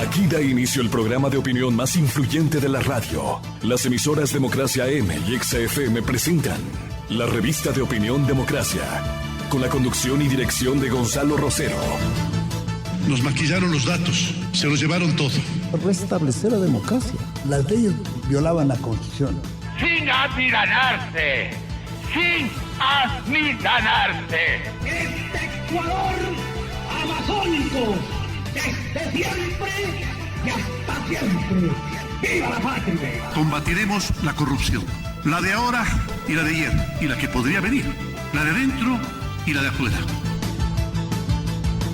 Aquí da inicio el programa de opinión más influyente de la radio. Las emisoras Democracia M y XFM presentan la revista de opinión Democracia, con la conducción y dirección de Gonzalo Rosero. Nos maquillaron los datos, se los llevaron todo. Restablecer la democracia. Las leyes violaban la Constitución. Sin amilanarse, sin amilanarse. Este Ecuador amazónico, desde siempre y hasta siempre. ¡Viva la patria! Combatiremos la corrupción, la de ahora y la de ayer, y la que podría venir, la de dentro y la de afuera.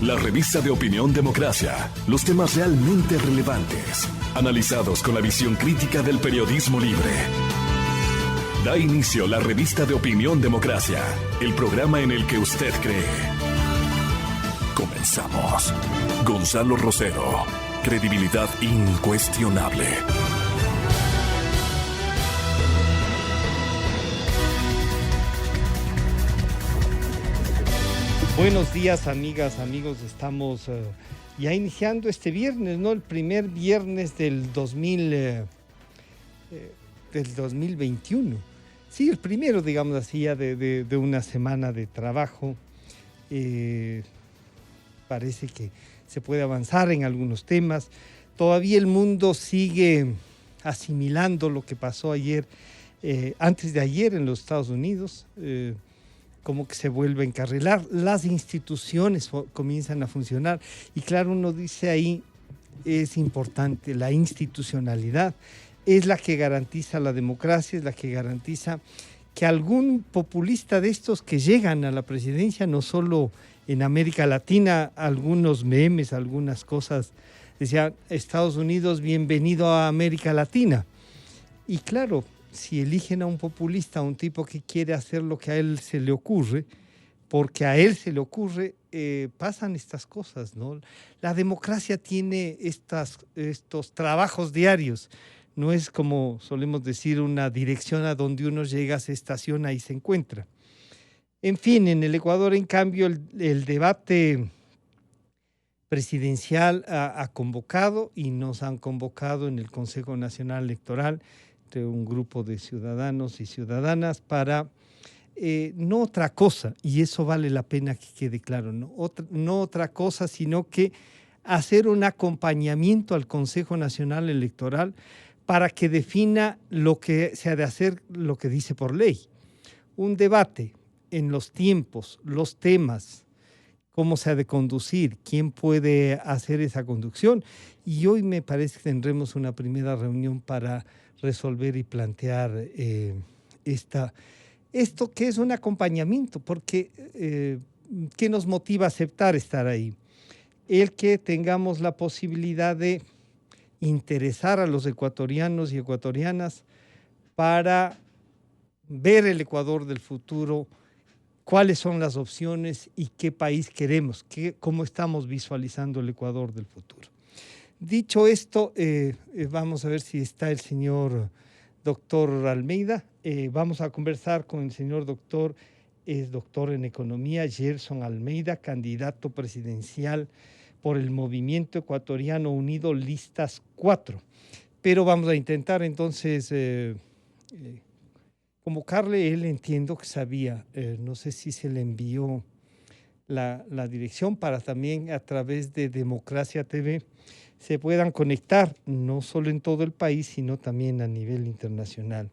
La revista de opinión Democracia, los temas realmente relevantes, analizados con la visión crítica del periodismo libre. Da inicio la revista de opinión Democracia, el programa en el que usted cree. Comenzamos. Gonzalo Rosero, credibilidad incuestionable. Buenos días, amigas, amigos. Estamos ya iniciando este viernes, ¿no? El primer viernes del 2021. Sí, el primero, digamos así, ya de una semana de trabajo. Parece que se puede avanzar en algunos temas. Todavía el mundo sigue asimilando lo que pasó ayer, antes de ayer en los Estados Unidos. Como que se vuelve a encarrilar, las instituciones comienzan a funcionar y claro, uno dice ahí, es importante, la institucionalidad es la que garantiza la democracia, es la que garantiza que algún populista de estos que llegan a la presidencia, no solo en América Latina, algunos memes, algunas cosas, decían, Estados Unidos, bienvenido a América Latina. Y claro, si eligen a un populista, a un tipo que quiere hacer lo que a él se le ocurre, porque a él se le ocurre, pasan estas cosas, ¿no? La democracia tiene estos trabajos diarios. No es como solemos decir una dirección a donde uno llega, se estaciona y se encuentra. En fin, en el Ecuador, en cambio, el debate presidencial ha convocado y nos han convocado en el Consejo Nacional Electoral un grupo de ciudadanos y ciudadanas para no otra cosa, y eso vale la pena que quede claro, no otra cosa, sino que hacer un acompañamiento al Consejo Nacional Electoral para que defina lo que se ha de hacer, lo que dice por ley. Un debate en los tiempos, los temas, cómo se ha de conducir, quién puede hacer esa conducción, y hoy me parece que tendremos una primera reunión para resolver y plantear esto que es un acompañamiento, porque ¿qué nos motiva a aceptar estar ahí? El que tengamos la posibilidad de interesar a los ecuatorianos y ecuatorianas para ver el Ecuador del futuro, cuáles son las opciones y qué país queremos, cómo estamos visualizando el Ecuador del futuro. Dicho esto, vamos a ver si está el señor doctor Almeida. Vamos a conversar con el señor doctor, es doctor en economía, Gerson Almeida, candidato presidencial por el Movimiento Ecuatoriano Unido Listas 4. Pero vamos a intentar entonces convocarle. Él entiendo que sabía, no sé si se le envió la dirección para también a través de Democracia TV se puedan conectar, no solo en todo el país, sino también a nivel internacional.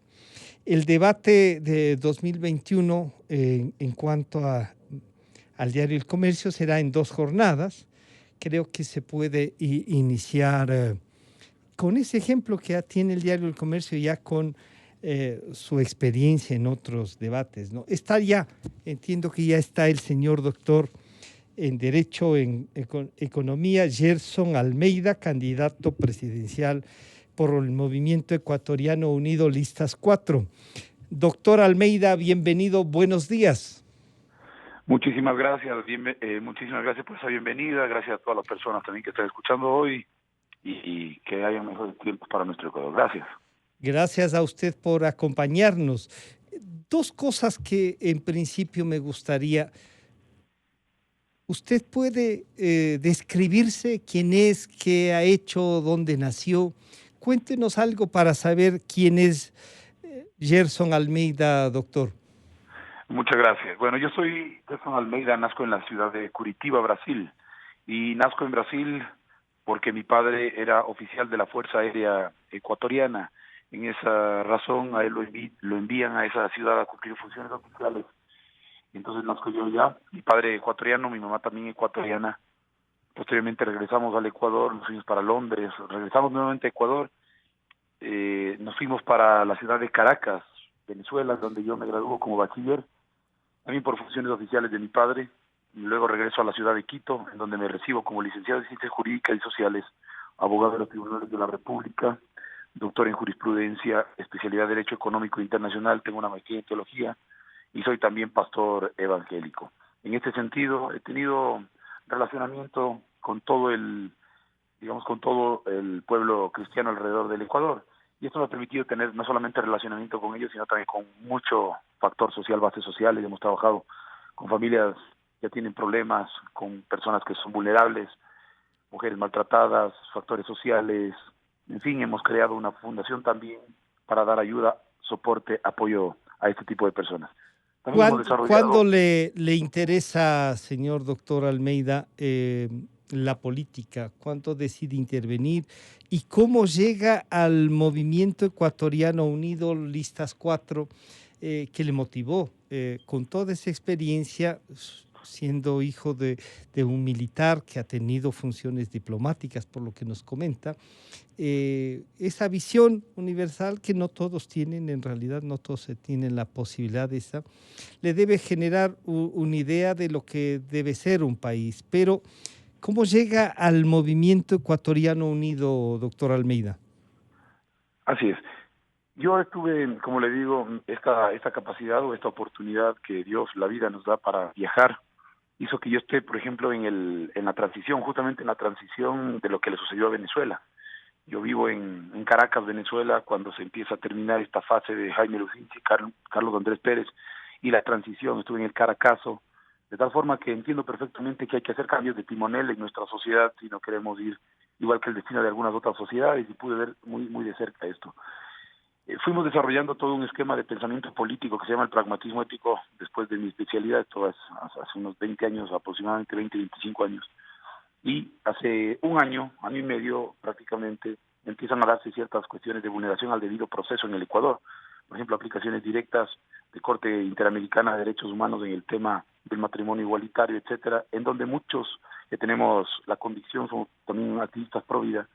El debate de 2021 en cuanto al diario El Comercio será en 2 jornadas. Creo que se puede iniciar con ese ejemplo que ya tiene el diario El Comercio, ya con su experiencia en otros debates, ¿no? Está ya, entiendo que ya está el señor doctor en Derecho, en Economía, Gerson Almeida, candidato presidencial por el Movimiento Ecuatoriano Unido Listas 4. Doctor Almeida, bienvenido, buenos días. Muchísimas gracias, muchísimas gracias por esa bienvenida, gracias a todas las personas también que están escuchando hoy y que haya mejores tiempos para nuestro Ecuador. Gracias. Gracias a usted por acompañarnos. 2 cosas que en principio me gustaría ¿Usted puede describirse quién es, qué ha hecho, dónde nació? Cuéntenos algo para saber quién es Gerson Almeida, doctor. Muchas gracias. Bueno, yo soy Gerson Almeida, nazco en la ciudad de Curitiba, Brasil. Y nazco en Brasil porque mi padre era oficial de la Fuerza Aérea Ecuatoriana. En esa razón a él lo envían a esa ciudad a cumplir funciones oficiales. Entonces nazco yo ya, mi padre ecuatoriano, mi mamá también ecuatoriana. Posteriormente regresamos al Ecuador, nos fuimos para Londres, regresamos nuevamente a Ecuador, nos fuimos para la ciudad de Caracas, Venezuela, donde yo me graduó como bachiller, también por funciones oficiales de mi padre. Y luego regreso a la ciudad de Quito, en donde me recibo como licenciado en Ciencias Jurídicas y Sociales, abogado de los Tribunales de la República, doctor en Jurisprudencia, especialidad de Derecho Económico Internacional, tengo una maestría en Teología, y soy también pastor evangélico. En este sentido, he tenido relacionamiento con todo el pueblo cristiano alrededor del Ecuador, y esto me ha permitido tener no solamente relacionamiento con ellos, sino también con mucho factor social, bases sociales. Hemos trabajado con familias que tienen problemas, con personas que son vulnerables, mujeres maltratadas, factores sociales, en fin, hemos creado una fundación también para dar ayuda, soporte, apoyo a este tipo de personas. ¿Cuándo le interesa, señor doctor Almeida, la política? ¿Cuándo decide intervenir? ¿Y cómo llega al movimiento ecuatoriano unido, Listas 4, que le motivó con toda esa experiencia, siendo hijo de un militar que ha tenido funciones diplomáticas, por lo que nos comenta, esa visión universal que no todos tienen, en realidad no todos tienen la posibilidad de esa, le debe generar una idea de lo que debe ser un país. Pero, ¿cómo llega al movimiento ecuatoriano unido, doctor Almeida? Así es. Yo tuve, como le digo, esta capacidad o esta oportunidad que Dios, la vida nos da para viajar, hizo que yo esté, por ejemplo, en la transición, justamente en la transición de lo que le sucedió a Venezuela. Yo vivo en Caracas, Venezuela, cuando se empieza a terminar esta fase de Jaime Lucinchi, Carlos Andrés Pérez, y la transición. Estuve en el Caracazo, de tal forma que entiendo perfectamente que hay que hacer cambios de timonel en nuestra sociedad si no queremos ir igual que el destino de algunas otras sociedades, y pude ver muy de cerca esto. Fuimos desarrollando todo un esquema de pensamiento político que se llama el pragmatismo ético después de mi especialidad, esto hace unos 20 años, aproximadamente 25 años. Y hace un año y medio prácticamente, empiezan a darse ciertas cuestiones de vulneración al debido proceso en el Ecuador. Por ejemplo, aplicaciones directas de Corte Interamericana de Derechos Humanos en el tema del matrimonio igualitario, etcétera, en donde muchos que tenemos la convicción, somos también activistas pro vida,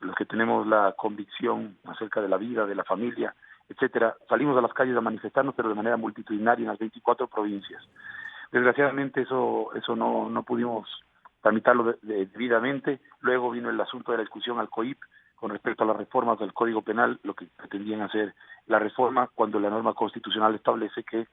los que tenemos la convicción acerca de la vida, de la familia, etcétera, salimos a las calles a manifestarnos, pero de manera multitudinaria en las 24 provincias. Desgraciadamente eso no pudimos tramitarlo debidamente. Luego vino el asunto de la discusión al COIP con respecto a las reformas del Código Penal, lo que pretendían hacer la reforma cuando la norma constitucional establece que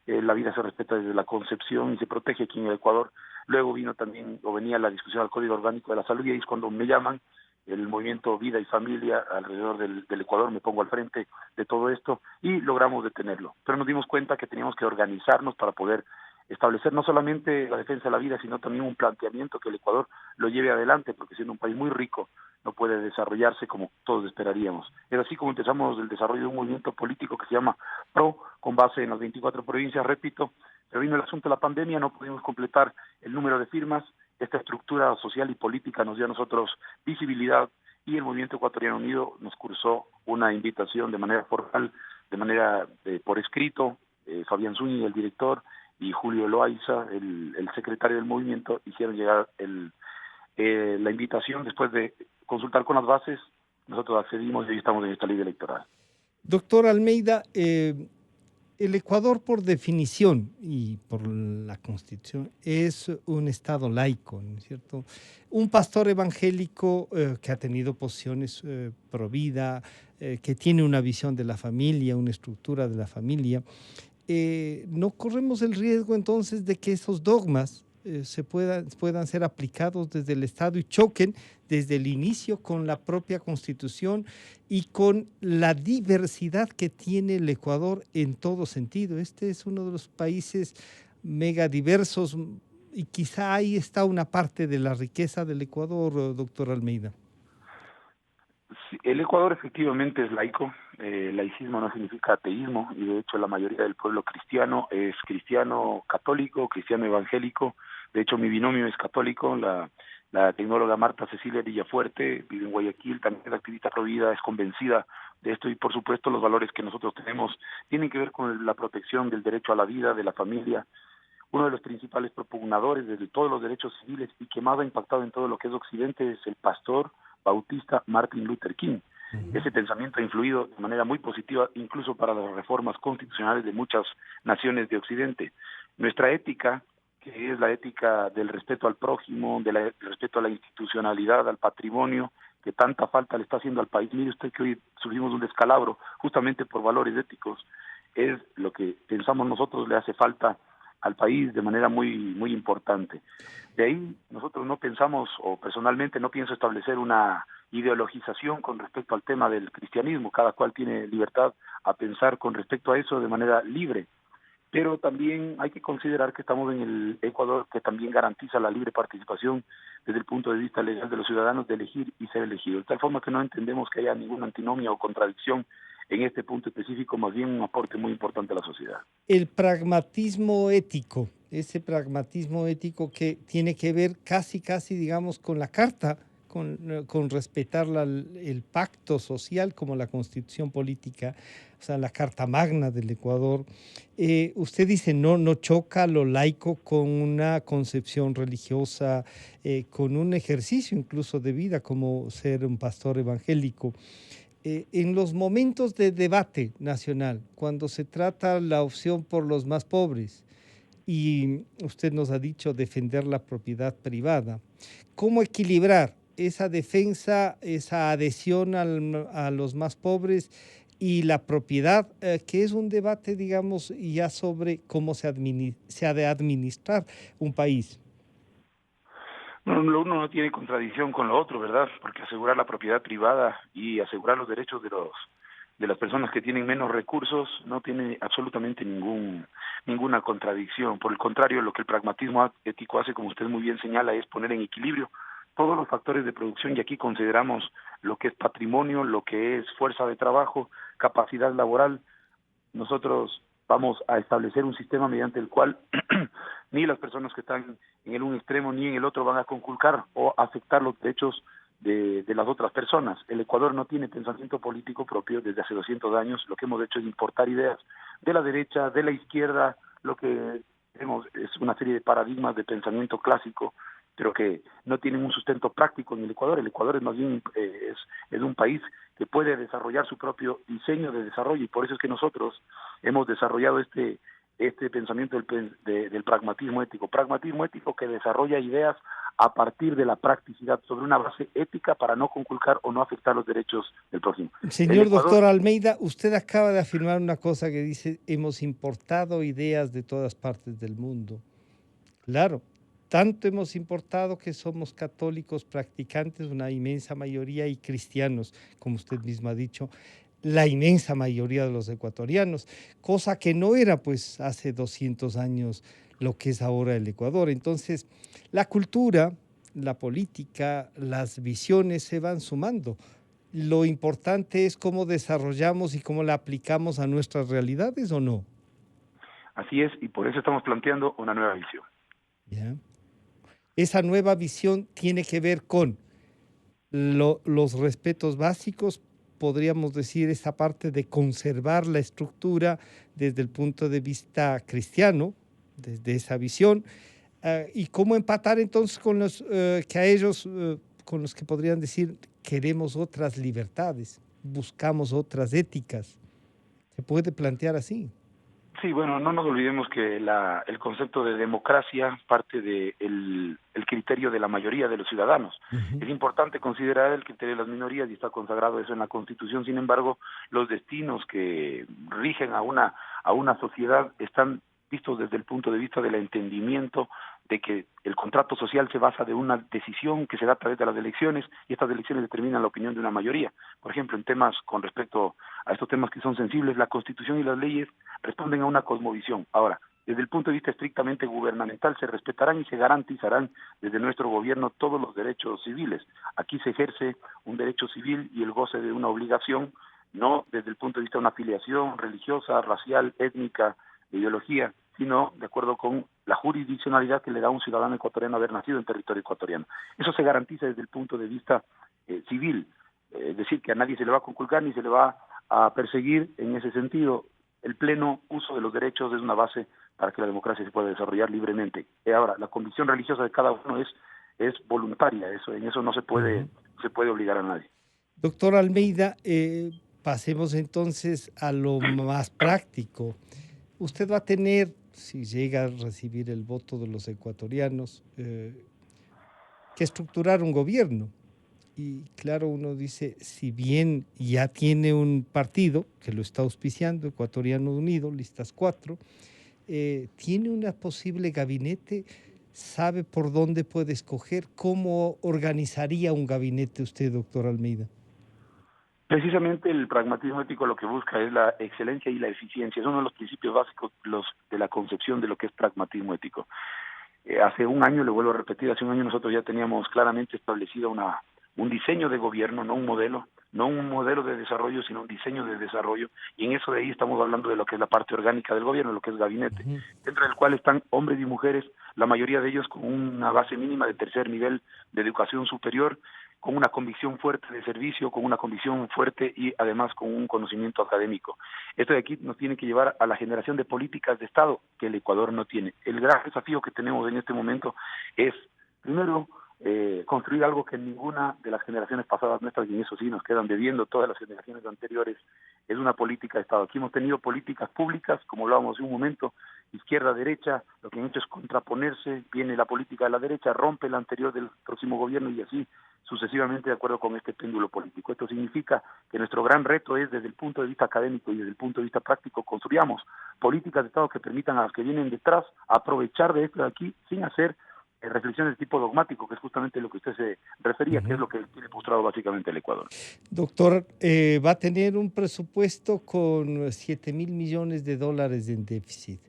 la vida se respeta desde la concepción y se protege aquí en el Ecuador. Luego venía la discusión al Código Orgánico de la Salud, y ahí es cuando me llaman el movimiento Vida y Familia alrededor del Ecuador, me pongo al frente de todo esto y logramos detenerlo. Pero nos dimos cuenta que teníamos que organizarnos para poder establecer no solamente la defensa de la vida, sino también un planteamiento que el Ecuador lo lleve adelante, porque siendo un país muy rico, no puede desarrollarse como todos esperaríamos. Es así como empezamos el desarrollo de un movimiento político que se llama PRO, con base en las 24 provincias, repito, pero vino el asunto de la pandemia, no pudimos completar el número de firmas. Esta estructura social y política nos dio a nosotros visibilidad, y el Movimiento Ecuatoriano Unido nos cursó una invitación de manera formal, de manera por escrito. Fabián Zúñiga, el director, y Julio Loaiza, el secretario del movimiento, hicieron llegar la invitación. Después de consultar con las bases, nosotros accedimos y hoy estamos en esta ley electoral. Doctor Almeida, el Ecuador, por definición y por la Constitución, es un Estado laico, ¿no es cierto? Un pastor evangélico que ha tenido posiciones pro vida, que tiene una visión de la familia, una estructura de la familia. ¿No corremos el riesgo entonces de que esos dogmas puedan ser aplicados desde el Estado y choquen desde el inicio con la propia Constitución y con la diversidad que tiene el Ecuador en todo sentido? Este es uno de los países mega diversos y quizá ahí está una parte de la riqueza del Ecuador, doctor Almeida. Sí, el Ecuador efectivamente es laico, laicismo no significa ateísmo, y de hecho la mayoría del pueblo cristiano es cristiano católico, cristiano evangélico. De hecho mi binomio es católico, la tecnóloga Marta Cecilia Villafuerte vive en Guayaquil, también es activista pro vida, es convencida de esto, y por supuesto los valores que nosotros tenemos tienen que ver con la protección del derecho a la vida, de la familia. Uno de los principales propugnadores de todos los derechos civiles y que más ha impactado en todo lo que es Occidente es el pastor bautista Martin Luther King. Ese pensamiento ha influido de manera muy positiva incluso para las reformas constitucionales de muchas naciones de Occidente. Nuestra ética, que es la ética del respeto al prójimo, del respeto a la institucionalidad, al patrimonio, que tanta falta le está haciendo al país. Mire usted que hoy sufrimos un descalabro justamente por valores éticos, es lo que pensamos nosotros le hace falta al país de manera muy importante. De ahí nosotros no pensamos, o personalmente no pienso establecer una ideologización con respecto al tema del cristianismo. Cada cual tiene libertad a pensar con respecto a eso de manera libre, pero también hay que considerar que estamos en el Ecuador, que también garantiza la libre participación desde el punto de vista legal de los ciudadanos de elegir y ser elegidos, de tal forma que no entendemos que haya ninguna antinomia o contradicción en este punto específico, más bien un aporte muy importante a la sociedad. El pragmatismo ético, ese pragmatismo ético que tiene que ver casi, digamos, con la carta, con respetar el pacto social como la constitución política, o sea, la Carta Magna del Ecuador. Usted dice, no choca lo laico con una concepción religiosa, con un ejercicio incluso de vida como ser un pastor evangélico. En los momentos de debate nacional, cuando se trata la opción por los más pobres, y usted nos ha dicho defender la propiedad privada, ¿cómo equilibrar esa defensa, esa adhesión a los más pobres y la propiedad, que es un debate, digamos, ya sobre cómo se ha de administrar un país? Bueno, lo uno no tiene contradicción con lo otro, ¿verdad? Porque asegurar la propiedad privada y asegurar los derechos de las personas que tienen menos recursos no tiene absolutamente ninguna contradicción. Por el contrario, lo que el pragmatismo ético hace, como usted muy bien señala, es poner en equilibrio todos los factores de producción, y aquí consideramos lo que es patrimonio, lo que es fuerza de trabajo, capacidad laboral. Nosotros vamos a establecer un sistema mediante el cual ni las personas que están en un extremo ni en el otro van a conculcar o afectar los derechos de las otras personas. El Ecuador no tiene pensamiento político propio desde hace 200 años. Lo que hemos hecho es importar ideas de la derecha, de la izquierda. Lo que tenemos es una serie de paradigmas de pensamiento clásico, pero que no tienen un sustento práctico en el Ecuador. El Ecuador es más bien es un país que puede desarrollar su propio diseño de desarrollo, y por eso es que nosotros hemos desarrollado este pensamiento del pragmatismo ético que desarrolla ideas a partir de la practicidad sobre una base ética para no conculcar o no afectar los derechos del prójimo. Señor doctor Almeida, usted acaba de afirmar una cosa que dice, hemos importado ideas de todas partes del mundo. Claro, tanto hemos importado que somos católicos practicantes, una inmensa mayoría, y cristianos, como usted mismo ha dicho, la inmensa mayoría de los ecuatorianos, cosa que no era pues hace 200 años lo que es ahora el Ecuador. Entonces, la cultura, la política, las visiones se van sumando. Lo importante es cómo desarrollamos y cómo la aplicamos a nuestras realidades, ¿o no? Así es, y por eso estamos planteando una nueva visión. ¿Ya? Esa nueva visión tiene que ver con los respetos básicos, podríamos decir, esa parte de conservar la estructura desde el punto de vista cristiano, desde esa visión, y cómo empatar entonces con los que a ellos, con los que podrían decir, queremos otras libertades, buscamos otras éticas. ¿Se puede plantear así? Sí, bueno, no nos olvidemos que el concepto de democracia parte del criterio de la mayoría de los ciudadanos. Uh-huh. Es importante considerar el criterio de las minorías y está consagrado eso en la Constitución. Sin embargo, los destinos que rigen a una sociedad están vistos desde el punto de vista del entendimiento de que el contrato social se basa de una decisión que se da a través de las elecciones, y estas elecciones determinan la opinión de una mayoría. Por ejemplo, en temas con respecto a estos temas que son sensibles, la Constitución y las leyes responden a una cosmovisión. Ahora, Desde el punto de vista estrictamente gubernamental se respetarán y se garantizarán desde nuestro gobierno todos los derechos civiles. Aquí se ejerce un derecho civil y el goce de una obligación, no desde el punto de vista de una afiliación religiosa, racial, étnica, de ideología, sino de acuerdo con la jurisdiccionalidad que le da a un ciudadano ecuatoriano haber nacido en territorio ecuatoriano. Eso se garantiza desde el punto de vista civil, es decir, que a nadie se le va a conculcar ni se le va a perseguir en ese sentido. El pleno uso de los derechos es una base para que la democracia se pueda desarrollar libremente. Ahora, la convicción religiosa de cada uno es voluntaria, en eso no se puede obligar a nadie. Doctor Almeida, pasemos entonces a lo más práctico. Usted va a tener, si llega a recibir el voto de los ecuatorianos, que estructurar un gobierno. Y claro, uno dice, si bien ya tiene un partido que lo está auspiciando, Ecuatoriano Unido, listas 4, tiene una posible gabinete, sabe por dónde puede escoger, ¿cómo organizaría un gabinete usted, doctor Almeida? Precisamente el pragmatismo ético lo que busca es la excelencia y la eficiencia. Es uno de los principios básicos de la concepción de lo que es pragmatismo ético. Hace un año, le vuelvo a repetir, hace un año nosotros ya teníamos claramente establecido un diseño de gobierno, no un modelo de desarrollo, sino un diseño de desarrollo, y en eso de ahí estamos hablando de lo que es la parte orgánica del gobierno, lo que es gabinete, dentro del cual están hombres y mujeres, la mayoría de ellos con una base mínima de tercer nivel de educación superior, con una convicción fuerte de servicio, con una convicción fuerte y además con un conocimiento académico. Esto de aquí nos tiene que llevar a la generación de políticas de Estado que el Ecuador no tiene. El gran desafío que tenemos en este momento es, primero, construir algo que ninguna de las generaciones pasadas nuestras, y en eso sí nos quedan debiendo todas las generaciones anteriores, es una política de Estado. Aquí hemos tenido políticas públicas, como hablábamos hace un momento, izquierda-derecha, lo que han hecho es contraponerse, viene la política de la derecha, rompe la anterior del próximo gobierno y así sucesivamente de acuerdo con este péndulo político. Esto significa que nuestro gran reto es, desde el punto de vista académico y desde el punto de vista práctico, construyamos políticas de Estado que permitan a los que vienen detrás aprovechar de esto de aquí sin hacer reflexiones de tipo dogmático, que es justamente lo que usted se refería, que es lo que tiene postrado básicamente el Ecuador. Doctor, va a tener un presupuesto con 7.000 millones de dólares en déficit.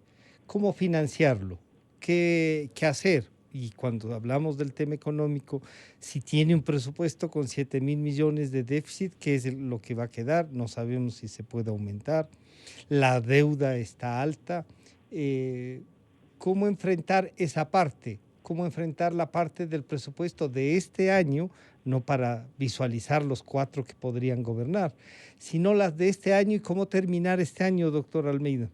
¿Cómo financiarlo? ¿Qué hacer? Y cuando hablamos del tema económico, si tiene un presupuesto con 7.000 millones de déficit, ¿qué es lo que va a quedar? No sabemos si se puede aumentar. La deuda está alta. ¿Cómo enfrentar esa parte? ¿Cómo enfrentar la parte del presupuesto de este año, no para visualizar los 4 que podrían gobernar, sino las de este año y cómo terminar este año, doctor Almeida?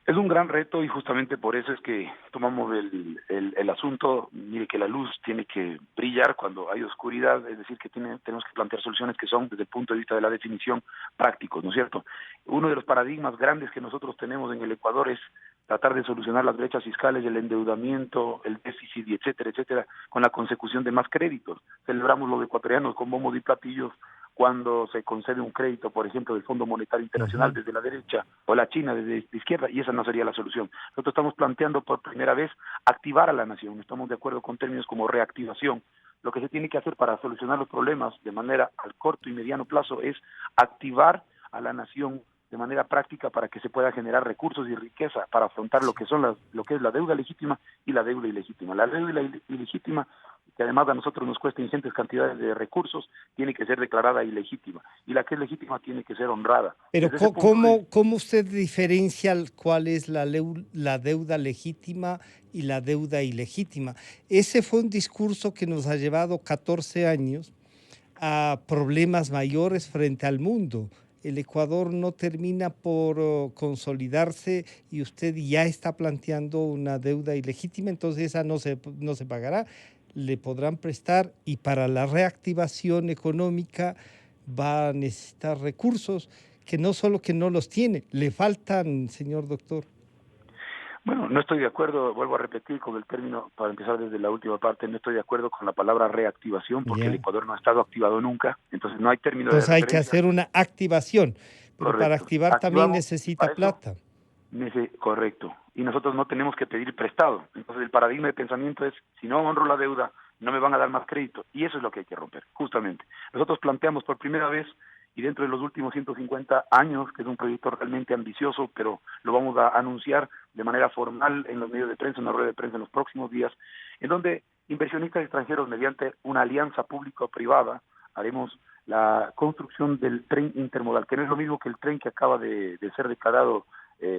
Es un gran reto y justamente por eso es que tomamos el asunto. Mire que la luz tiene que brillar cuando hay oscuridad, es decir, que tenemos que plantear soluciones que son, desde el punto de vista de la definición, prácticos, ¿no es cierto? Uno de los paradigmas grandes que nosotros tenemos en el Ecuador es tratar de solucionar las brechas fiscales, el endeudamiento, el déficit, y etcétera, etcétera, con la consecución de más créditos. Celebramos los ecuatorianos con bombos y platillos cuando se concede un crédito, por ejemplo, del Fondo Monetario Internacional desde la derecha o la China desde la izquierda, y esa no sería la solución. Nosotros estamos planteando por primera vez activar a la nación. Estamos de acuerdo con términos como reactivación. Lo que se tiene que hacer para solucionar los problemas de manera al corto y mediano plazo es activar a la nación de manera práctica para que se pueda generar recursos y riqueza para afrontar lo que es la deuda legítima y la deuda ilegítima. La deuda ilegítima, que además a nosotros nos cuesta ingentes cantidades de recursos, tiene que ser declarada ilegítima, y la que es legítima tiene que ser honrada. Pero ¿cómo usted diferencia cuál es la deuda legítima y la deuda ilegítima? Ese fue un discurso que nos ha llevado 14 años a problemas mayores frente al mundo. El Ecuador no termina por consolidarse y usted ya está planteando una deuda ilegítima, entonces esa no se pagará, le podrán prestar, y para la reactivación económica va a necesitar recursos que no solo que no los tiene, le faltan, señor doctor. Bueno, no estoy de acuerdo, vuelvo a repetir con el término, para empezar desde la última parte, no estoy de acuerdo con la palabra reactivación, porque el Ecuador no ha estado activado nunca, entonces no hay término de referencia. Entonces hay que hacer una activación, pero correcto. Para activar también necesita plata. Correcto, y nosotros no tenemos que pedir prestado, entonces el paradigma de pensamiento es, si no honro la deuda, no me van a dar más crédito, y eso es lo que hay que romper, justamente. Nosotros planteamos por primera vez, y dentro de los últimos 150 años, que es un proyecto realmente ambicioso, pero lo vamos a anunciar de manera formal en los medios de prensa, en la rueda de prensa en los próximos días, en donde inversionistas extranjeros, mediante una alianza público-privada, haremos la construcción del tren intermodal, que no es lo mismo que el tren que acaba de ser declarado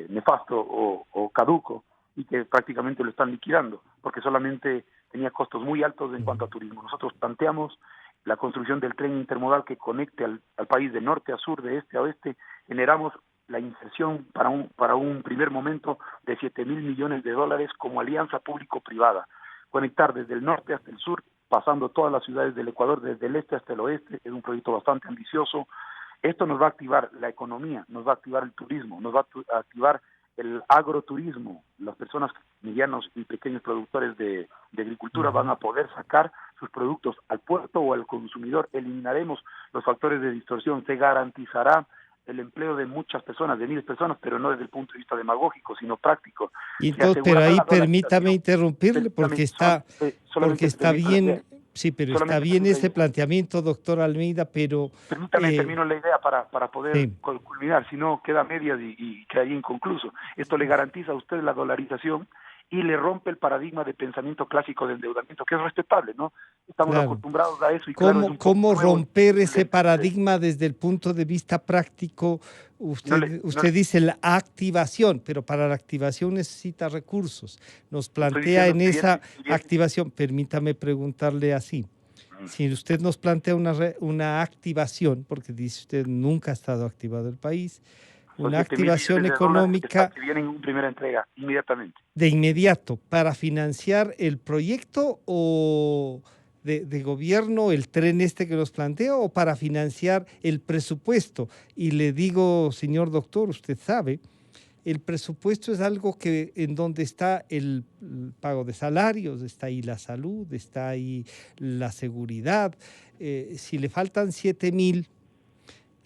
nefasto o caduco, y que prácticamente lo están liquidando, porque solamente tenía costos muy altos en cuanto a turismo. Nosotros planteamos la construcción del tren intermodal que conecte al país de norte a sur, de este a oeste. Generamos la inversión para un primer momento de $7,000 millones como alianza público-privada. Conectar desde el norte hasta el sur, pasando todas las ciudades del Ecuador, desde el este hasta el oeste. Es un proyecto bastante ambicioso. Esto nos va a activar la economía, nos va a activar el turismo, nos va a activar el agroturismo. Las personas medianos y pequeños productores de agricultura van a poder sacar sus productos al puerto o al consumidor. Eliminaremos los factores de distorsión, se garantizará el empleo de muchas personas, de miles de personas, pero no desde el punto de vista demagógico, sino práctico. Y entonces, pero ahí permítame interrumpirle porque está bien, sí, pero está bien ese planteamiento, doctor Almeida, pero... Permítame, termino la idea para poder culminar, si no queda a medias y queda ahí inconcluso. Esto le garantiza a usted la dolarización y le rompe el paradigma de pensamiento clásico del endeudamiento, que es respetable, ¿no? Estamos acostumbrados a eso. Y ¿Cómo romper ese paradigma desde el punto de vista práctico? Usted dice la activación, pero para la activación necesita recursos. Nos plantea en esa activación, permítame preguntarle así. Si usted nos plantea una activación, porque dice usted nunca ha estado activado el país, una activación económica que vienen en primera entrega, inmediatamente. De inmediato, para financiar el proyecto o de gobierno, el tren este que nos plantea, o para financiar el presupuesto. Y le digo, señor doctor, usted sabe, el presupuesto es algo que en donde está el pago de salarios, está ahí la salud, está ahí la seguridad. Si le faltan 7,000,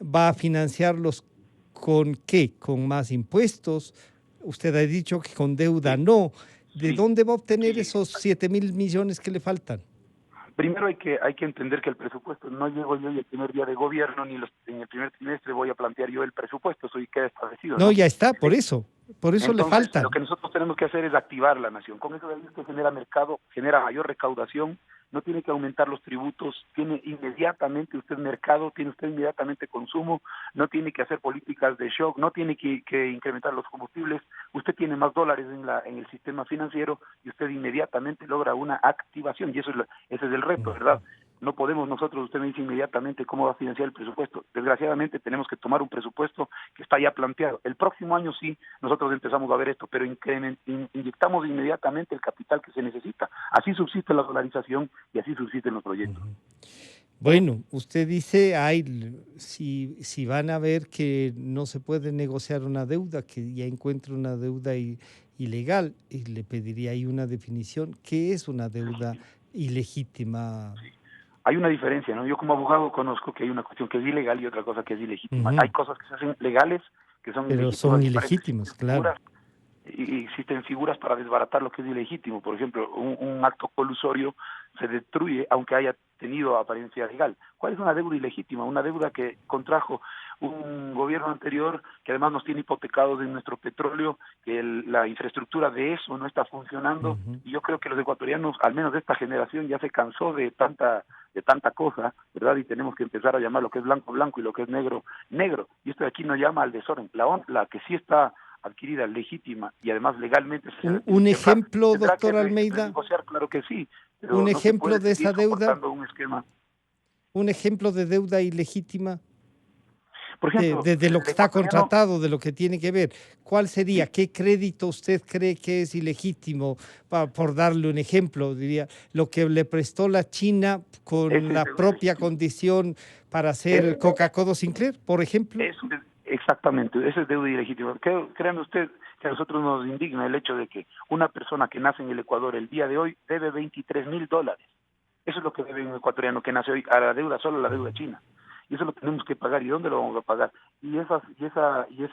va a financiarlos ¿con qué? ¿Con más impuestos? Usted ha dicho que con deuda no. ¿De dónde va a obtener esos 7,000 millones que le faltan? Primero hay que entender que el presupuesto no llego yo el primer día de gobierno, ni en el primer trimestre voy a plantear yo el presupuesto, eso queda establecido. No, ya está, por eso entonces, le falta. Lo que nosotros tenemos que hacer es activar la nación. Con eso esto genera mercado, genera mayor recaudación, no tiene que aumentar los tributos, tiene inmediatamente usted mercado, tiene usted inmediatamente consumo, no tiene que hacer políticas de shock, no tiene que incrementar los combustibles, usted tiene más dólares en el sistema financiero y usted inmediatamente logra una activación, y ese es el reto, ¿verdad? No podemos nosotros, usted me dice inmediatamente cómo va a financiar el presupuesto. Desgraciadamente tenemos que tomar un presupuesto que está ya planteado. El próximo año sí, nosotros empezamos a ver esto, pero inyectamos inmediatamente el capital que se necesita. Así subsiste la dolarización y así subsisten los proyectos. Bueno, usted dice, si van a ver que no se puede negociar una deuda, que ya encuentra una deuda ilegal, y le pediría ahí una definición. ¿Qué es una deuda ilegítima? Sí. Hay una diferencia, ¿no? Yo como abogado conozco que hay una cuestión que es ilegal y otra cosa que es ilegítima. Hay cosas que se hacen legales que son pero son ilegítimas, claro. Y existen figuras para desbaratar lo que es ilegítimo. Por ejemplo, un acto colusorio se destruye aunque haya tenido apariencia legal. ¿Cuál es una deuda ilegítima? Una deuda que contrajo un gobierno anterior, que además nos tiene hipotecados en nuestro petróleo, que la infraestructura de eso no está funcionando, y yo creo que los ecuatorianos, al menos de esta generación, ya se cansó de tanta cosa, ¿verdad? Y tenemos que empezar a llamar lo que es blanco, blanco, y lo que es negro, negro. Y esto de aquí nos llama al desorden. La que sí está adquirida legítima y además legalmente. Un ejemplo, doctor Almeida. Negociar, claro que sí. Un ejemplo de esa deuda. Un ejemplo de deuda ilegítima. Por ejemplo, de lo que está contratado, de lo que tiene que ver. ¿Cuál sería? ¿Qué crédito usted cree que es ilegítimo? Por darle un ejemplo, diría, lo que le prestó la China con la propia condición para hacer Coca-Cola Sinclair, por ejemplo. Exactamente, ese es deuda ilegítima. Créame usted que a nosotros nos indigna el hecho de que una persona que nace en el Ecuador el día de hoy debe $23,000. Eso es lo que debe un ecuatoriano que nace hoy a la deuda, solo la deuda china. Y eso lo tenemos que pagar. ¿Y dónde lo vamos a pagar? Y esa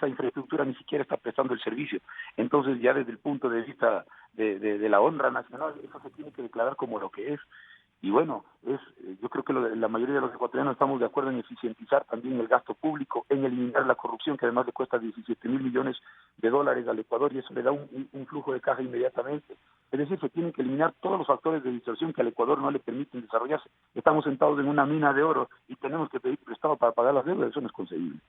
infraestructura ni siquiera está prestando el servicio. Entonces, ya desde el punto de vista de la honra nacional, eso se tiene que declarar como lo que es. Y bueno, yo creo que la mayoría de los ecuatorianos estamos de acuerdo en eficientizar también el gasto público, en eliminar la corrupción, que además le cuesta 17.000 millones de dólares al Ecuador, y eso le da un flujo de caja inmediatamente. Es decir, se tienen que eliminar todos los factores de distorsión que al Ecuador no le permiten desarrollarse. Estamos sentados en una mina de oro y tenemos que pedir prestado para pagar las deudas, eso no es concebible.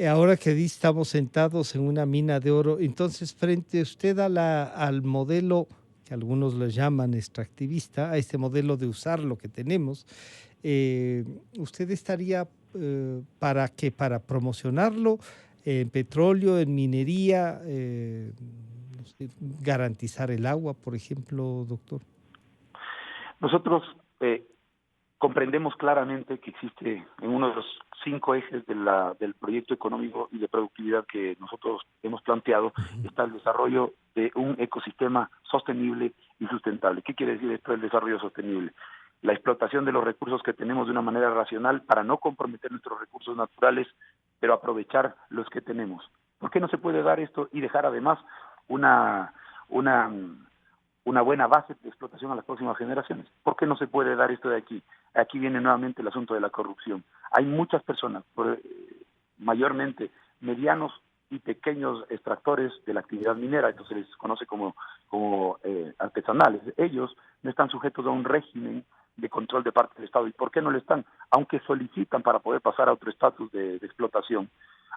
Ahora que estamos sentados en una mina de oro, entonces frente a usted al modelo que algunos le llaman extractivista, a este modelo de usar lo que tenemos, ¿usted estaría para promocionarlo en petróleo, en minería, no sé, garantizar el agua, por ejemplo, doctor? Nosotros comprendemos claramente que existe en uno de los 5 ejes del proyecto económico y de productividad que nosotros hemos planteado, está el desarrollo de un ecosistema sostenible y sustentable. ¿Qué quiere decir esto del desarrollo sostenible? La explotación de los recursos que tenemos de una manera racional para no comprometer nuestros recursos naturales, pero aprovechar los que tenemos. ¿Por qué no se puede dar esto y dejar además una buena base de explotación a las próximas generaciones? ¿Por qué no se puede dar esto de aquí? Aquí viene nuevamente el asunto de la corrupción. Hay muchas personas, mayormente medianos y pequeños extractores de la actividad minera, esto se les conoce como artesanales. Ellos no están sujetos a un régimen de control de parte del Estado. ¿Y por qué no lo están? Aunque solicitan para poder pasar a otro estatus de explotación,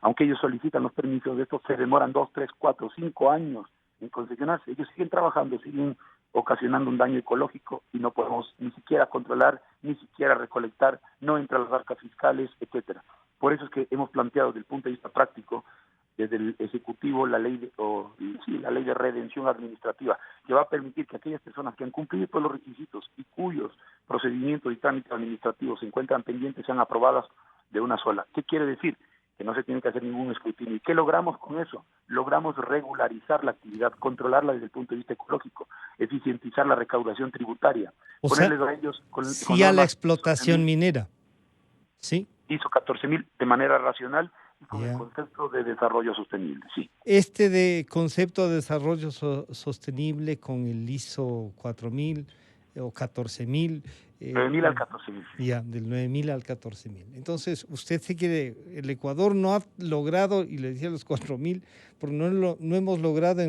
aunque ellos solicitan los permisos, de estos se demoran 2, 3, 4, 5 años en concesionarse. Ellos siguen trabajando, siguen ocasionando un daño ecológico y no podemos ni siquiera controlar, ni siquiera recolectar, no entran las arcas fiscales, etcétera. Por eso es que hemos planteado desde el punto de vista práctico, desde el Ejecutivo, la ley de redención administrativa, que va a permitir que aquellas personas que han cumplido todos los requisitos y cuyos procedimientos y trámites administrativos se encuentran pendientes sean aprobadas de una sola. ¿Qué quiere decir? Que no se tiene que hacer ningún escrutinio. ¿Y qué logramos con eso? Logramos regularizar la actividad, controlarla desde el punto de vista ecológico, eficientizar la recaudación tributaria, O ponerles sea, a ellos sí a la explotación minera. Sí. ISO 14000 de manera racional y con el Yeah. concepto de desarrollo sostenible, sí. Este de concepto de desarrollo sostenible con el ISO 4000 o 14000. 9.000 al 14.000. Ya, del 9.000 al 14.000. Entonces, usted se quiere, el Ecuador no ha logrado, y le decía los 4.000, porque no hemos logrado,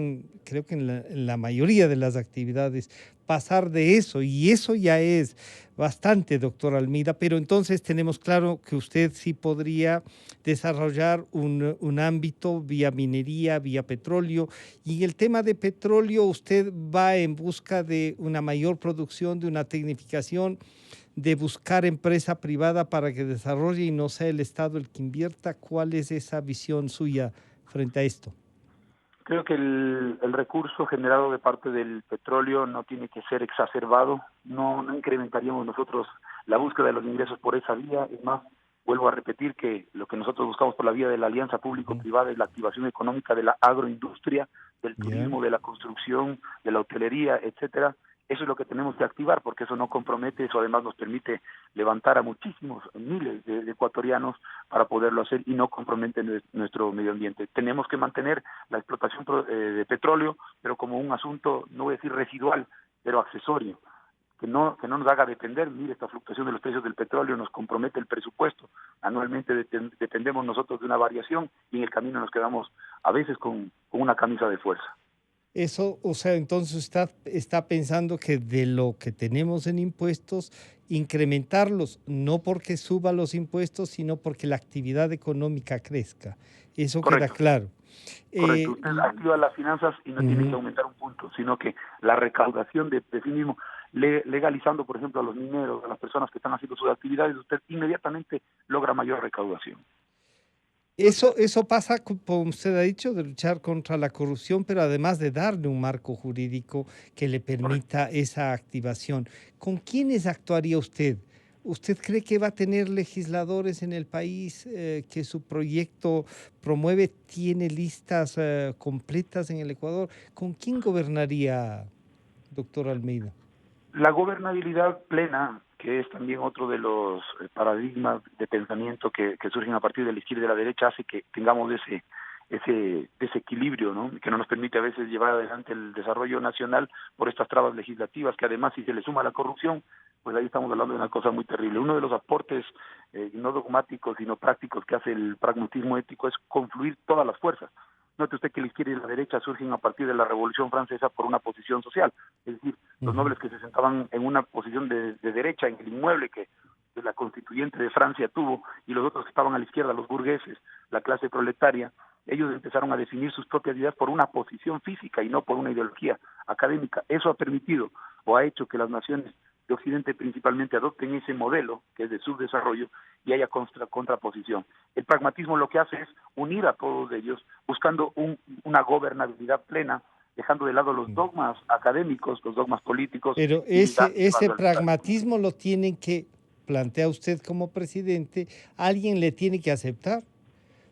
creo que en la mayoría de las actividades, pasar de eso, y eso ya es bastante, doctor Almeida, pero entonces tenemos claro que usted sí podría desarrollar un ámbito vía minería, vía petróleo, y en el tema de petróleo usted va en busca de una mayor producción, de una tecnificación, de buscar empresa privada para que desarrolle y no sea el Estado el que invierta. ¿Cuál es esa visión suya frente a esto? Creo que el recurso generado de parte del petróleo no tiene que ser exacerbado, no incrementaríamos nosotros la búsqueda de los ingresos por esa vía. Es más, vuelvo a repetir que lo que nosotros buscamos por la vía de la alianza público-privada es la activación económica de la agroindustria, del turismo, de la construcción, de la hotelería, etcétera. Eso es lo que tenemos que activar, porque eso no compromete, eso además nos permite levantar a muchísimos, miles de ecuatorianos para poderlo hacer y no compromete nuestro medio ambiente. Tenemos que mantener la explotación de petróleo, pero como un asunto, no voy a decir residual, pero accesorio, que no nos haga depender. Mire, esta fluctuación de los precios del petróleo nos compromete el presupuesto. Anualmente dependemos nosotros de una variación y en el camino nos quedamos a veces con una camisa de fuerza. Eso, o sea, entonces está pensando que de lo que tenemos en impuestos, incrementarlos, no porque suba los impuestos, sino porque la actividad económica crezca. Eso Correcto. Queda claro. Correcto, usted activa las finanzas y no tiene que aumentar un punto, sino que la recaudación de sí mismo, legalizando, por ejemplo, a los mineros, a las personas que están haciendo sus actividades, usted inmediatamente logra mayor recaudación. Eso pasa, como usted ha dicho, de luchar contra la corrupción, pero además de darle un marco jurídico que le permita esa activación. ¿Con quiénes actuaría usted? ¿Usted cree que va a tener legisladores en el país que su proyecto promueve? ¿Tiene listas completas en el Ecuador? ¿Con quién gobernaría, doctor Almeida? La gobernabilidad plena, que es también otro de los paradigmas de pensamiento que surgen a partir de la izquierda y de la derecha, hace que tengamos ese desequilibrio, ¿no? Que no nos permite a veces llevar adelante el desarrollo nacional por estas trabas legislativas, que además si se le suma la corrupción, pues ahí estamos hablando de una cosa muy terrible. Uno de los aportes no dogmáticos, sino prácticos que hace el pragmatismo ético es confluir todas las fuerzas. Note usted que la izquierda y la derecha surgen a partir de la Revolución Francesa por una posición social, es decir, los nobles que se sentaban en una posición de derecha en el inmueble que la constituyente de Francia tuvo, y los otros que estaban a la izquierda, los burgueses, la clase proletaria, ellos empezaron a definir sus propias ideas por una posición física y no por una ideología académica. Eso ha permitido o ha hecho que las naciones de Occidente principalmente adopten ese modelo que es de subdesarrollo y haya contraposición. El pragmatismo lo que hace es unir a todos ellos buscando una gobernabilidad plena, dejando de lado los dogmas académicos, los dogmas políticos. Pero ese pragmatismo lo tienen que, plantea usted como presidente, alguien le tiene que aceptar,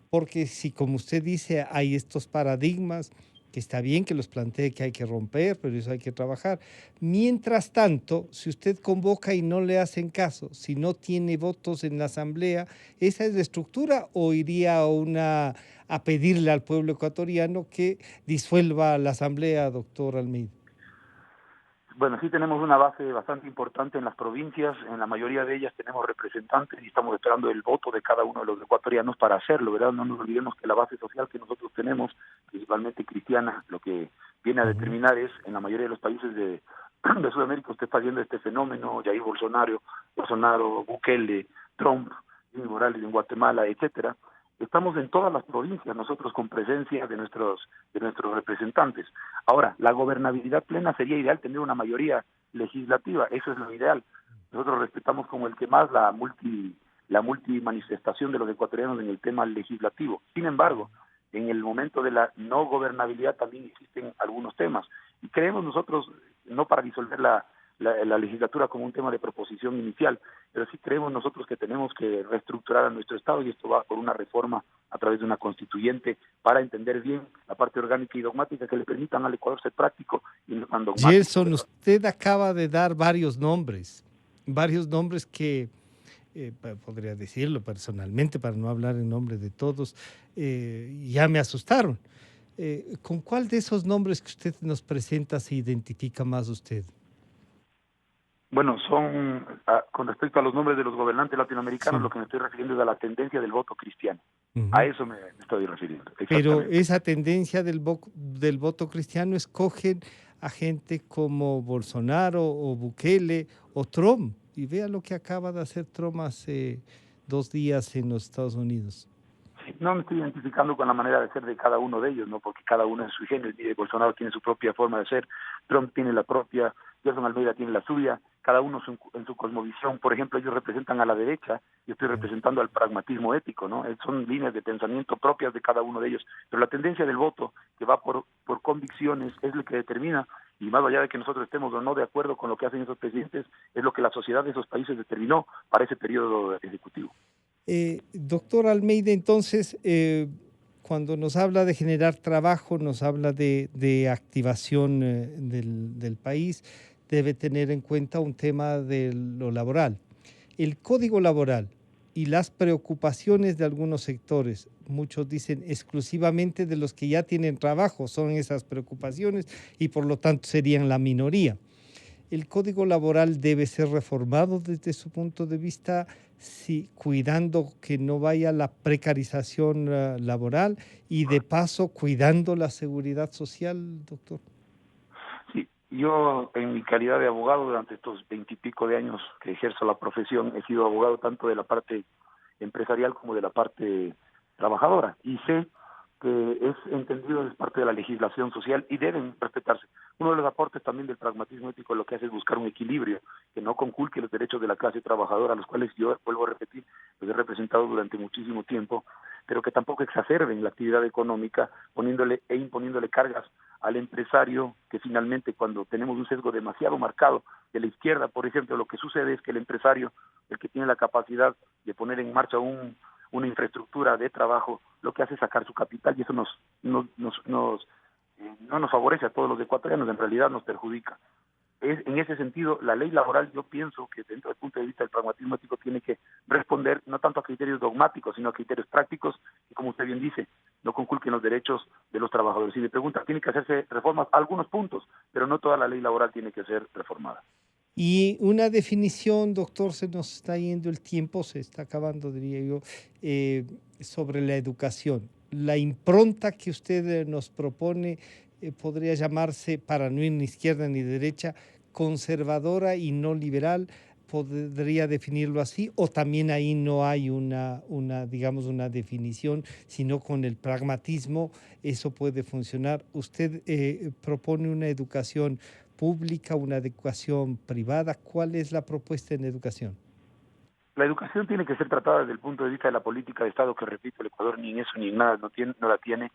porque si, como usted dice, hay estos paradigmas, que está bien que los plantee, que hay que romper, pero eso hay que trabajar. Mientras tanto, si usted convoca y no le hacen caso, si no tiene votos en la asamblea, ¿esa es la estructura o iría a pedirle al pueblo ecuatoriano que disuelva la asamblea, doctor Almeida? Bueno, sí tenemos una base bastante importante en las provincias, en la mayoría de ellas tenemos representantes y estamos esperando el voto de cada uno de los ecuatorianos para hacerlo, ¿verdad? No nos olvidemos que la base social que nosotros tenemos, principalmente cristiana, lo que viene a determinar es, en la mayoría de los países de Sudamérica, usted está viendo este fenómeno, Jair Bolsonaro, Bukele, Trump, Jimmy Morales en Guatemala, etcétera. Estamos en todas las provincias, nosotros con presencia de nuestros representantes. Ahora, la gobernabilidad plena sería ideal tener una mayoría legislativa, eso es lo ideal. Nosotros respetamos como el que más la multimanifestación de los ecuatorianos en el tema legislativo. Sin embargo, en el momento de la no gobernabilidad también existen algunos temas. Y creemos nosotros, no para disolver la legislatura como un tema de proposición inicial, pero sí creemos nosotros que tenemos que reestructurar a nuestro Estado y esto va por una reforma a través de una constituyente para entender bien la parte orgánica y dogmática que le permitan al Ecuador ser práctico y no tan dogmático. Gerson, usted acaba de dar varios nombres que podría decirlo personalmente para no hablar en nombre de todos, ya me asustaron. ¿Con cuál de esos nombres que usted nos presenta se identifica más usted? Bueno, con respecto a los nombres de los gobernantes latinoamericanos, sí, lo que me estoy refiriendo es a la tendencia del voto cristiano. A eso me estoy refiriendo. Pero esa tendencia del voto cristiano escogen a gente como Bolsonaro o Bukele o Trump. Y vea lo que acaba de hacer Trump hace 2 días en los Estados Unidos. Sí, no me estoy identificando con la manera de ser de cada uno de ellos, ¿no? Porque cada uno es su género. Bolsonaro tiene su propia forma de ser, Trump tiene la propia, Gerson Almeida tiene la suya, cada uno en su cosmovisión. Por ejemplo, ellos representan a la derecha, yo estoy representando al pragmatismo ético, ¿no? Son líneas de pensamiento propias de cada uno de ellos, pero la tendencia del voto, que va por convicciones, es lo que determina, y más allá de que nosotros estemos o no de acuerdo con lo que hacen esos presidentes, es lo que la sociedad de esos países determinó para ese periodo ejecutivo. Doctor Almeida, entonces, cuando nos habla de generar trabajo, nos habla de activación del país, debe tener en cuenta un tema de lo laboral. El código laboral y las preocupaciones de algunos sectores, muchos dicen exclusivamente de los que ya tienen trabajo, son esas preocupaciones y por lo tanto serían la minoría. ¿El código laboral debe ser reformado desde su punto de vista, sí, cuidando que no vaya la precarización laboral y de paso cuidando la seguridad social, doctor? Sí, yo en mi calidad de abogado durante estos 20 y pico de años que ejerzo la profesión, he sido abogado tanto de la parte empresarial como de la parte trabajadora y sé que es entendido es parte de la legislación social y deben respetarse. Uno de los aportes también del pragmatismo ético lo que hace es buscar un equilibrio que no conculque los derechos de la clase trabajadora, a los cuales yo, vuelvo a repetir, los he representado durante muchísimo tiempo, pero que tampoco exacerben la actividad económica imponiéndole cargas al empresario, que finalmente cuando tenemos un sesgo demasiado marcado de la izquierda, por ejemplo, lo que sucede es que el empresario, el que tiene la capacidad de poner en marcha una infraestructura de trabajo, lo que hace es sacar su capital y eso no nos favorece a todos los ecuatorianos, en realidad nos perjudica. en ese sentido, la ley laboral, yo pienso que dentro del punto de vista del pragmatismo ético tiene que responder no tanto a criterios dogmáticos, sino a criterios prácticos, y como usted bien dice, no conculquen los derechos de los trabajadores. Si me pregunta, tiene que hacerse reformas a algunos puntos, pero no toda la ley laboral tiene que ser reformada. Y una definición, doctor, se nos está yendo el tiempo, se está acabando, diría yo, sobre la educación. La impronta que usted nos propone podría llamarse, para no ir ni izquierda ni derecha, conservadora y no liberal, podría definirlo así, o también ahí no hay digamos, una definición, sino con el pragmatismo eso puede funcionar. Usted propone una educación pública, una educación privada. ¿Cuál es la propuesta en educación? La educación tiene que ser tratada desde el punto de vista de la política de Estado, que repito, el Ecuador ni en eso ni en nada no la tiene.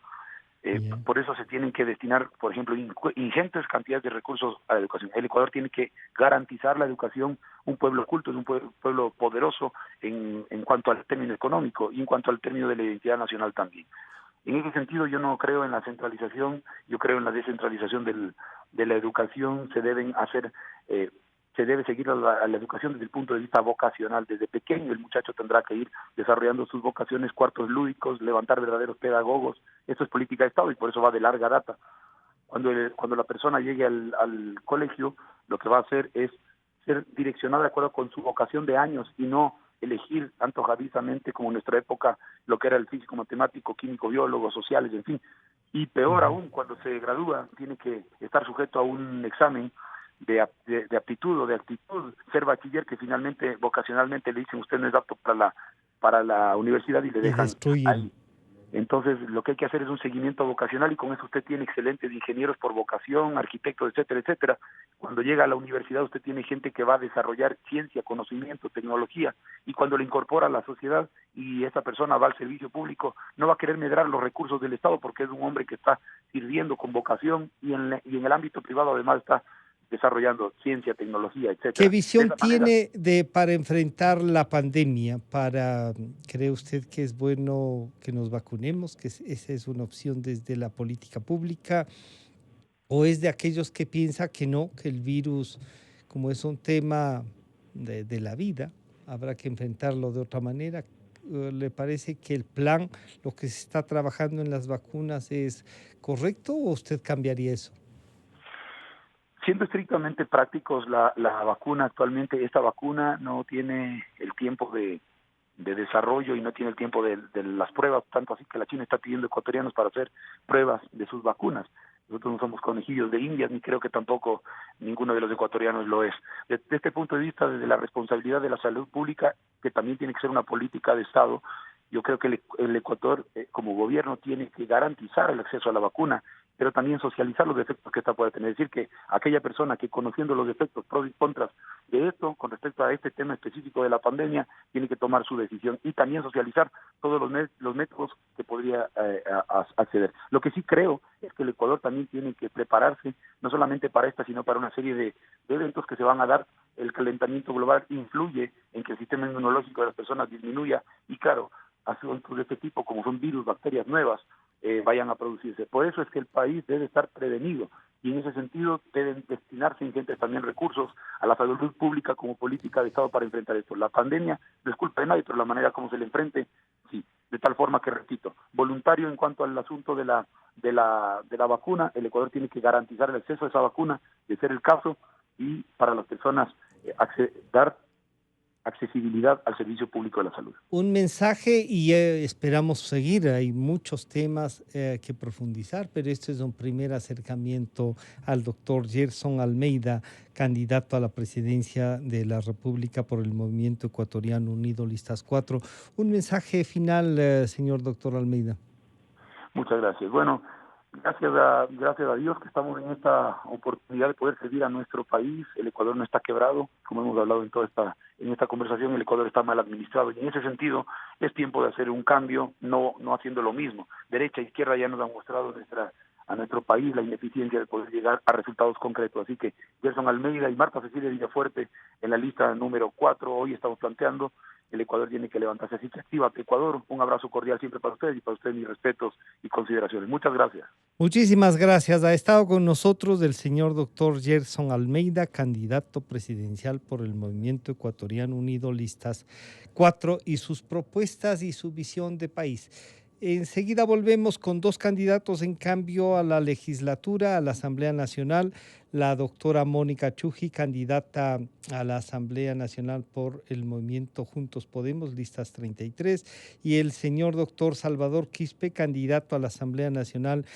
Por eso se tienen que destinar, por ejemplo, ingentes cantidades de recursos a la educación. El Ecuador tiene que garantizar la educación. Un pueblo culto es un pueblo poderoso en cuanto al término económico y en cuanto al término de la identidad nacional también. En ese sentido, yo no creo en la centralización, yo creo en la descentralización de la educación. Se debe seguir a la educación desde el punto de vista vocacional. Desde pequeño el muchacho tendrá que ir desarrollando sus vocaciones, cuartos lúdicos, levantar verdaderos pedagogos. Esto es política de Estado y por eso va de larga data. Cuando la persona llegue al colegio, lo que va a hacer es ser direccionada de acuerdo con su vocación de años y no elegir antojadizamente, como en nuestra época, lo que era el físico, matemático, químico, biólogo, sociales, en fin. Y peor aún, cuando se gradúa, tiene que estar sujeto a un examen de aptitud o de actitud, ser bachiller, que finalmente, vocacionalmente, le dicen usted no es apto para la universidad y le dejan ahí. Entonces, lo que hay que hacer es un seguimiento vocacional y con eso usted tiene excelentes ingenieros por vocación, arquitectos, etcétera, etcétera. Cuando llega a la universidad usted tiene gente que va a desarrollar ciencia, conocimiento, tecnología, y cuando le incorpora a la sociedad y esa persona va al servicio público, no va a querer medrar los recursos del Estado porque es un hombre que está sirviendo con vocación y en el ámbito privado además está desarrollando ciencia, tecnología, etcétera. ¿Qué visión tiene para enfrentar la pandemia? ¿Cree usted que es bueno que nos vacunemos, que esa es una opción desde la política pública? ¿O es de aquellos que piensa que no, que el virus, como es un tema de la vida, habrá que enfrentarlo de otra manera? ¿Le parece que el plan, lo que se está trabajando en las vacunas es correcto o usted cambiaría eso? Siendo estrictamente prácticos, la vacuna actualmente, esta vacuna no tiene el tiempo de desarrollo y no tiene el tiempo de las pruebas, tanto así que la China está pidiendo ecuatorianos para hacer pruebas de sus vacunas. Nosotros no somos conejillos de Indias, ni creo que tampoco ninguno de los ecuatorianos lo es. Desde este punto de vista, desde la responsabilidad de la salud pública, que también tiene que ser una política de Estado, yo creo que el Ecuador, como gobierno, tiene que garantizar el acceso a la vacuna, pero también socializar los efectos que esta puede tener. Es decir, que aquella persona que conociendo los efectos pros y contras de esto, con respecto a este tema específico de la pandemia, tiene que tomar su decisión y también socializar todos los métodos que podría acceder. Lo que sí creo es que el Ecuador también tiene que prepararse, no solamente para esta, sino para una serie de eventos que se van a dar. El calentamiento global influye en que el sistema inmunológico de las personas disminuya y, claro, asuntos de este tipo, como son virus, bacterias nuevas, vayan a producirse. Por eso es que el país debe estar prevenido y en ese sentido deben destinarse ingentes también recursos a la salud pública como política de Estado para enfrentar esto. La pandemia no es culpa de nadie, pero la manera como se le enfrente, sí, de tal forma que, repito, voluntario en cuanto al asunto de la vacuna. El Ecuador tiene que garantizar el acceso a esa vacuna, de ser el caso, y para las personas dar accesibilidad al servicio público de la salud. Un mensaje y esperamos seguir. Hay muchos temas que profundizar, pero este es un primer acercamiento al doctor Gerson Almeida, candidato a la presidencia de la República por el Movimiento Ecuatoriano Unido Listas 4. Un mensaje final, señor doctor Almeida. Muchas gracias. Bueno, gracias a Dios que estamos en esta oportunidad de poder servir a nuestro país. El Ecuador no está quebrado, como hemos hablado en esta conversación. El Ecuador está mal administrado y en ese sentido es tiempo de hacer un cambio, no haciendo lo mismo. Derecha e izquierda ya nos han mostrado nuestra a nuestro país la ineficiencia de poder llegar a resultados concretos. Así que Gerson Almeida y Marta Cecilia Villafuerte en la lista número 4, hoy estamos planteando, el Ecuador tiene que levantarse. Así que activa Ecuador, un abrazo cordial siempre para ustedes y para ustedes mis respetos y consideraciones. Muchas gracias. Muchísimas gracias. Ha estado con nosotros el señor doctor Gerson Almeida, candidato presidencial por el Movimiento Ecuatoriano Unido, listas 4, y sus propuestas y su visión de país. Enseguida volvemos con 2 candidatos en cambio a la legislatura, a la Asamblea Nacional, la doctora Mónica Chuji, candidata a la Asamblea Nacional por el Movimiento Juntos Podemos, listas 33, y el señor doctor Salvador Quispe, candidato a la Asamblea Nacional